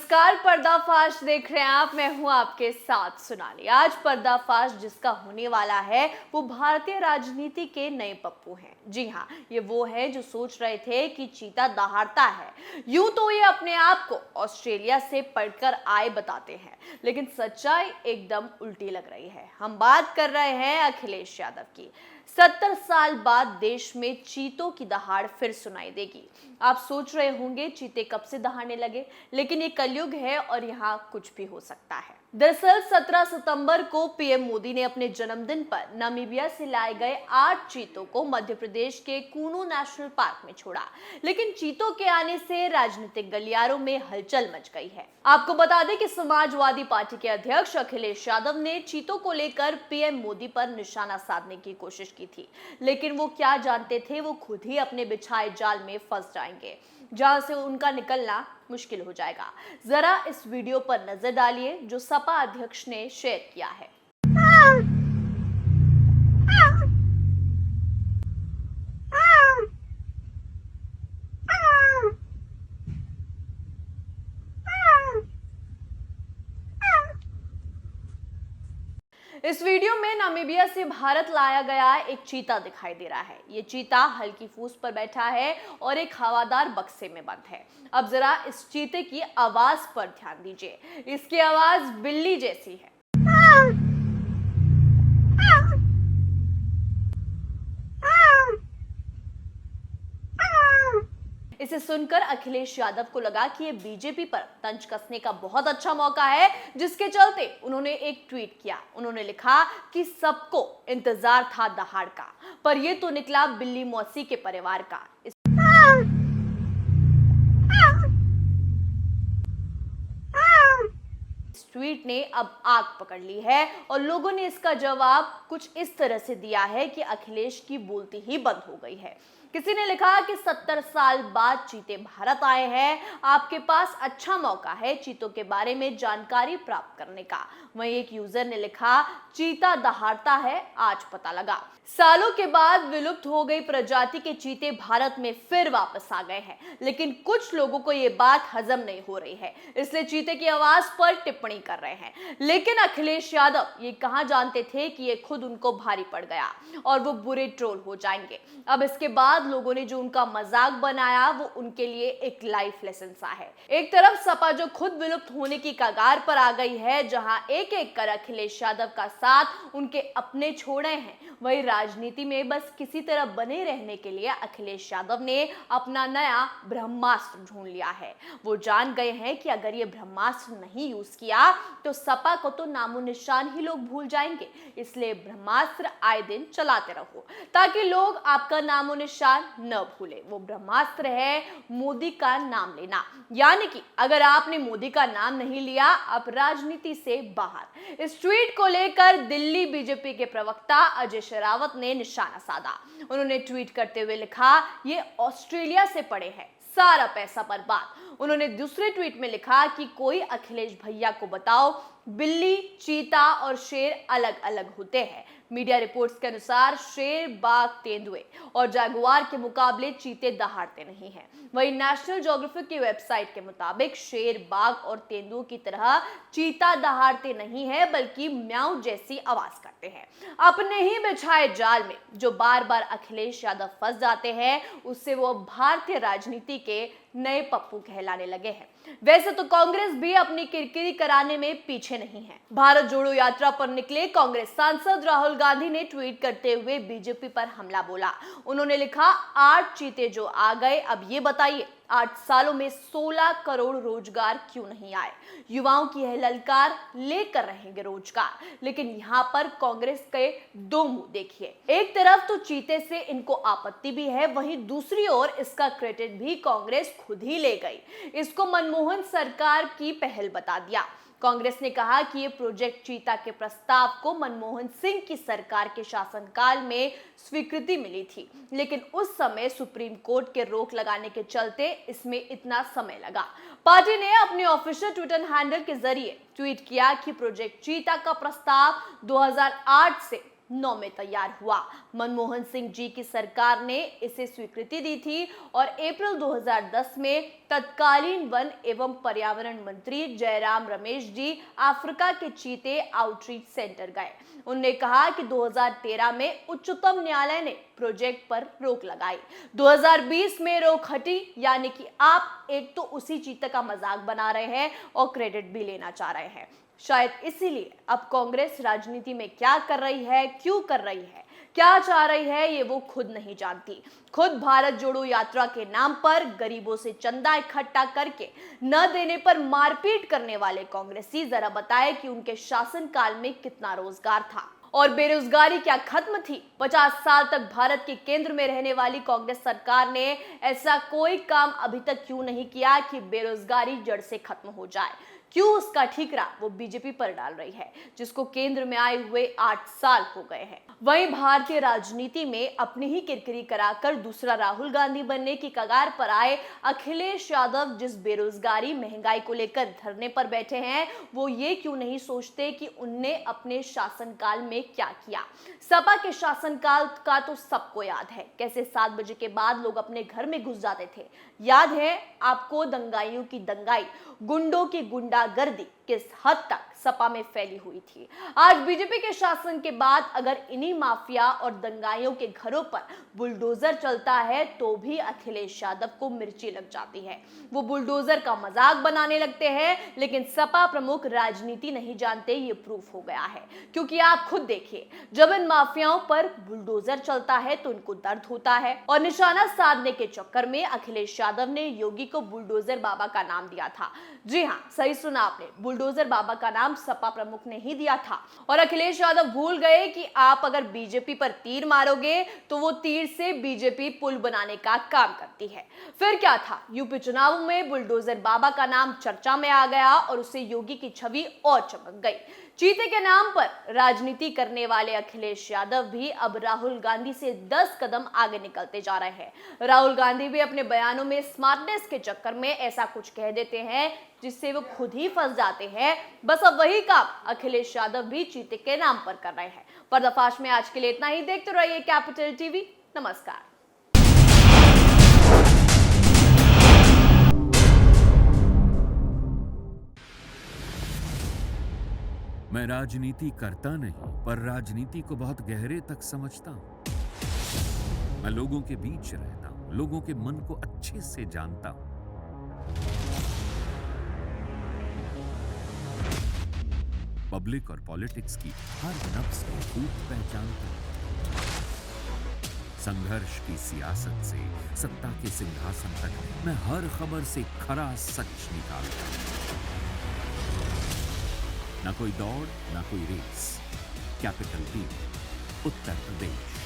नमस्कार, पर्दाफाश देख रहे हैं आप। मैं हूं आपके साथ सोनाली। आज पर्दाफाश जिसका होने वाला है वो भारतीय राजनीति के नए पप्पू हैं। जी हाँ, ये वो है जो सोच रहे थे कि चीता दहाड़ता है। यूं तो ये अपने आप को ऑस्ट्रेलिया से पढ़कर आए बताते हैं, लेकिन सच्चाई एकदम उल्टी लग रही है। हम बात कर रहे हैं अखिलेश यादव की। 70 साल बाद देश में चीतों की दहाड़ फिर सुनाई देगी। आप सोच रहे होंगे चीते कब से दहाड़ने लगे, लेकिन ये कलयुग है और यहाँ कुछ भी हो सकता है। दरअसल 17 सितंबर को पीएम मोदी ने अपने जन्मदिन पर नामीबिया से लाए गए 8 चीतों को मध्य प्रदेश के कूनो नेशनल पार्क में छोड़ा, लेकिन चीतों के आने से राजनीतिक गलियारों में हलचल मच गई है। आपको बता दें कि समाजवादी पार्टी के अध्यक्ष अखिलेश यादव ने चीतों को लेकर पीएम मोदी पर निशाना साधने की कोशिश की थी, लेकिन वो क्या जानते थे वो खुद ही अपने बिछाए जाल में फंस जाएंगे, जहां से उनका निकलना मुश्किल हो जाएगा। जरा इस वीडियो पर नजर डालिए जो सपा अध्यक्ष ने शेयर किया है। इस वीडियो में नामीबिया से भारत लाया गया एक चीता दिखाई दे रहा है। ये चीता हल्की फूस पर बैठा है और एक हवादार बक्से में बंद है। अब जरा इस चीते की आवाज पर ध्यान दीजिए। इसकी आवाज बिल्ली जैसी है। इसे सुनकर अखिलेश यादव को लगा कि ये बीजेपी पर तंज कसने का बहुत अच्छा मौका है, जिसके चलते उन्होंने एक ट्वीट किया। उन्होंने लिखा कि सबको इंतजार था दहाड़ का, पर ये तो निकला बिल्ली मौसी के परिवार का। इस ट्वीट ने अब आग पकड़ ली है और लोगों ने इसका जवाब कुछ इस तरह से दिया है कि अखिलेश की बोलती ही बंद हो गई है। किसी ने लिखा कि 70 साल बाद चीते भारत आए हैं, आपके पास अच्छा मौका है चीतों के बारे में जानकारी प्राप्त करने का। वहीं एक यूजर ने लिखा, चीता दहाड़ता है, आज पता लगा। सालों के बाद विलुप्त हो गई प्रजाति के चीते भारत में फिर वापस आ गए हैं, लेकिन कुछ लोगों को ये बात हजम नहीं हो रही है, इसलिए चीते की आवाज पर टिप्पणी कर रहे हैं। लेकिन अखिलेश यादव ये कहां जानते थे कि ये खुद उनको भारी पड़ गया और वो बुरे ट्रोल हो जाएंगे। अब इसके बाद लोगों ने जो उनका मजाक बनाया वो उनके लिए एक लाइफ लेसन सा है। एक तरफ सपा जो खुद विलुप्त होने की कगार पर आ गई है, जहां एक एक कर अखिलेश यादव का साथ उनके अपने छोड़े हैं, वही राजनीति में बस किसी तरह बने रहने के लिए अखिलेश यादव ने अपना नया ब्रह्मास्त्र ढूंढ लिया है। वो जान गए हैं कि अगर ये ब्रह्मास्त्र नहीं यूज किया तो सपा को तो नामो निशान ही लोग भूल जाएंगे। इसलिए ब्रह्मास्त्र आए दिन चलाते रहो ताकि लोग आपका नामो निशान न भूले। वो ब्रह्मास्त्र है मोदी का नाम लेना, यानी कि अगर आपने मोदी का नाम नहीं लिया आप राजनीति से बाहर। इस ट्वीट को लेकर दिल्ली बीजेपी के प्रवक्ता अजय शेरावत ने निशाना साधा। उन्होंने ट्वीट करते हुए लिखा, ये ऑस्ट्रेलिया से पड़े हैं, सारा पैसा बर्बाद। उन्होंने दूसरे ट्वीट में लिखा कि कोई अखिलेश भैया को बताओ, बिल्ली, चीता और शेर अलग अलग होते हैं। मीडिया रिपोर्ट्स के अनुसार शेर, बाघ, तेंदुए और जागुआर के मुकाबले चीते दहाड़ते नहीं हैं। वहीं नेशनल ज्योग्राफिक की वेबसाइट के मुताबिक शेर, बाघ और तेंदुओं की तरह चीता दहाड़ते नहीं है, बल्कि म्याऊ जैसी आवाज करते हैं। अपने ही बिछाए जाल में जो बार बार अखिलेश यादव फंस जाते हैं, उससे वो भारतीय राजनीति के नए पप्पू कहलाने लगे हैं। वैसे तो कांग्रेस भी अपनी किरकिरी कराने में पीछे नहीं है। भारत जोड़ो यात्रा पर निकले कांग्रेस सांसद राहुल गांधी ने ट्वीट करते हुए बीजेपी पर हमला बोला। उन्होंने लिखा, 8 चीते जो आ गए, अब ये बताइए 8 सालों में 16 करोड़ रोजगार क्यों नहीं आए? युवाओं की यह ललकार लेकर रहेंगे रोजगार। लेकिन यहाँ पर कांग्रेस के दो मुंह देखिए। एक तरफ तो चीते से इनको आपत्ति भी है, वहीं दूसरी ओर इसका क्रेडिट भी कांग्रेस खुद ही ले गई। इसको मनमोहन सरकार की पहल बता दिया। कांग्रेस ने कहा कि ये प्रोजेक्ट चीता के प्रस्ताव को मनमोहन सिंह की सरकार के शासनकाल में स्वीकृति मिली थी, लेकिन उस समय सुप्रीम कोर्ट के रोक लगाने के चलते इसमें इतना समय लगा। पार्टी ने अपने ऑफिशियल ट्विटर हैंडल के जरिए ट्वीट किया कि प्रोजेक्ट चीता का प्रस्ताव 2008 से 2009 में तैयार हुआ। मनमोहन सिंह जी की सरकार ने इसे स्वीकृति दी थी और अप्रैल 2010 में तत्कालीन वन एवं पर्यावरण मंत्री जयराम रमेश जी अफ्रीका के चीते आउटरीच सेंटर गए। उन्होंने कहा कि 2013 में उच्चतम न्यायालय ने प्रोजेक्ट पर रोक लगाई। 2020 में रोक हटी, यानी कि आप एक तो उसी चीते का मजाक बना रहे हैं और क्रेडिट भी लेना चाह रहे हैं। शायद इसीलिए अब कांग्रेस राजनीति में क्या कर रही है, क्यों कर रही है, क्या चाह रही है, ये वो खुद नहीं जानती। खुद भारत जोड़ो यात्रा के नाम पर गरीबों से चंदा इकट्ठा करके न देने पर मारपीट करने वाले कांग्रेसी जरा बताए कि उनके शासनकाल में कितना रोजगार था और बेरोजगारी क्या खत्म थी। 50 साल तक भारत के केंद्र में रहने वाली कांग्रेस सरकार ने ऐसा कोई काम अभी तक क्यों नहीं किया कि बेरोजगारी जड़ से खत्म हो जाए। क्यों उसका ठीकरा वो बीजेपी पर डाल रही है, जिसको केंद्र में आए हुए 8 साल हो गए हैं। वहीं भारतीय राजनीति में अपनी ही किरकिरी कराकर दूसरा राहुल गांधी बनने की कगार पर आए अखिलेश यादव जिस बेरोजगारी महंगाई को लेकर धरने पर बैठे हैं, वो ये क्यों नहीं सोचते कि उनने अपने शासनकाल में क्या किया। सपा के शासनकाल का तो सबको याद है, कैसे 7 बजे के बाद लोग अपने घर में घुस जाते थे। याद है आपको दंगाइयों की दंगाई, गुंडों की गुंडागर्दी किस हद तक सपा में फैली हुई थी। आज बीजेपी के शासन के बाद अगर इन्हीं माफिया और दंगाइयों के घरों पर बुलडोजर चलता है तो भी अखिलेश यादव को मिर्ची लग जाती है। वो बुलडोजर का मजाक बनाने लगते हैं, लेकिन सपा प्रमुख राजनीति नहीं जानते, ये प्रूफ हो गया है। क्योंकि आप खुद देखिए, जब इन माफियाओं पर बुलडोजर चलता है तो इनको दर्द होता है और निशाना साधने के चक्कर में अखिलेश यादव ने योगी को बुलडोजर बाबा का नाम दिया था। जी हाँ, सही सुना आपने, बुलडोजर बाबा का नाम सपा प्रमुख ने ही दिया था। और अखिलेश यादव भूल गए कि आप अगर बीजेपी पर तीर मारोगे तो वो तीर से बीजेपी पुल बनाने का काम करती है। फिर क्या था, यूपी चुनाव में बुलडोजर बाबा का नाम चर्चा में आ गया और उससे योगी की छवि और चमक गई। चीते के नाम पर राजनीति करने वाले अखिलेश यादव भी अब राहुल गांधी से 10 कदम आगे निकलते जा रहे हैं। राहुल गांधी भी अपने बयानों में स्मार्टनेस के चक्कर में ऐसा कुछ कह देते हैं जिससे वो खुद ही फंस जाते हैं। बस अब वही काम अखिलेश यादव भी चीते के नाम पर कर रहे हैं। पर्दाफाश में आज के लिए इतना ही। देखते रहिए कैपिटल टीवी। नमस्कार। मैं राजनीति करता नहीं, पर राजनीति को बहुत गहरे तक समझता हूं। मैं लोगों के बीच रहता हूं, लोगों के मन को अच्छे से जानता हूं। पब्लिक और पॉलिटिक्स की हर नब्ज को खूब पहचानता हूं। संघर्ष की सियासत से सत्ता के सिंहासन तक मैं हर खबर से खरा सच निकालता हूं। ना कोई दौड़, ना कोई race. Capital TV, Uttar Pradesh.